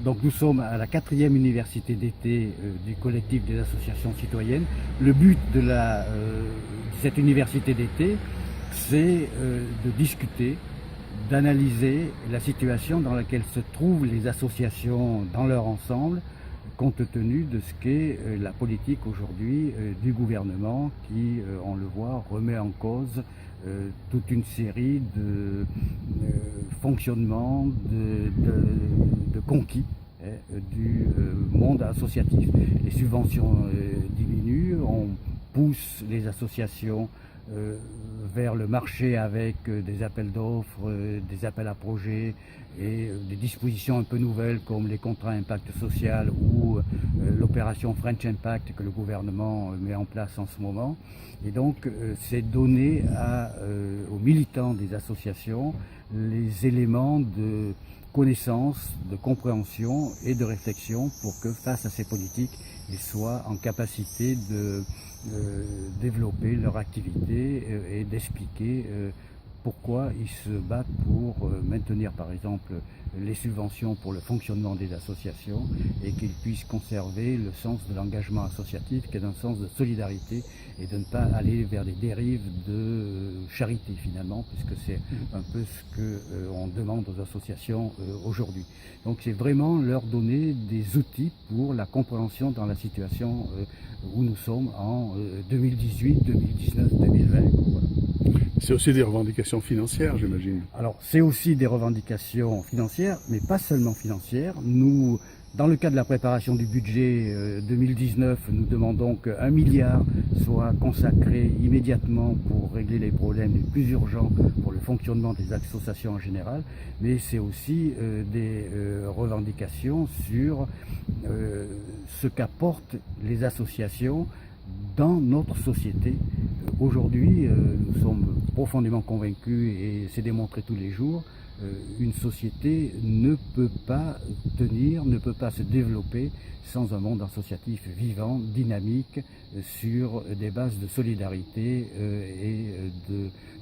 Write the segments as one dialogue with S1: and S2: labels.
S1: Donc nous sommes à la 4e université d'été du collectif des associations citoyennes. Le but de cette université d'été, c'est de discuter, d'analyser la situation dans laquelle se trouvent les associations dans leur ensemble, compte tenu de ce qu'est la politique aujourd'hui du gouvernement qui, on le voit, remet en cause toute une série de fonctionnements, de conquis du monde associatif. Les subventions diminuent, on pousse les associations vers le marché avec des appels d'offres, des appels à projets et des dispositions un peu nouvelles comme les contrats impact social ou l'opération French Impact que le gouvernement met en place en ce moment. Et donc c'est donner aux militants des associations les éléments de connaissance, de compréhension et de réflexion pour que face à ces politiques, ils soient en capacité de développer leur activité et d'expliquer pourquoi ils se battent pour maintenir par exemple les subventions pour le fonctionnement des associations et qu'ils puissent conserver le sens de l'engagement associatif qui est un sens de solidarité et de ne pas aller vers des dérives de charité finalement, puisque c'est un peu ce qu'on demande aux associations aujourd'hui. Donc c'est vraiment leur donner des outils pour la compréhension dans la situation où nous sommes en 2018, 2019, 2020. Voilà.
S2: C'est aussi des revendications financières, j'imagine.
S1: Alors, c'est aussi des revendications financières, mais pas seulement financières. Nous, dans le cadre de la préparation du budget 2019, nous demandons qu'1 milliard soit consacré immédiatement pour régler les problèmes les plus urgents pour le fonctionnement des associations en général, mais c'est aussi des revendications sur ce qu'apportent les associations dans notre société. Aujourd'hui, nous sommes profondément convaincus, et c'est démontré tous les jours, une société ne peut pas tenir, ne peut pas se développer sans un monde associatif vivant, dynamique, sur des bases de solidarité et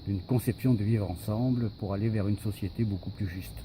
S1: d'une conception de vivre ensemble pour aller vers une société beaucoup plus juste.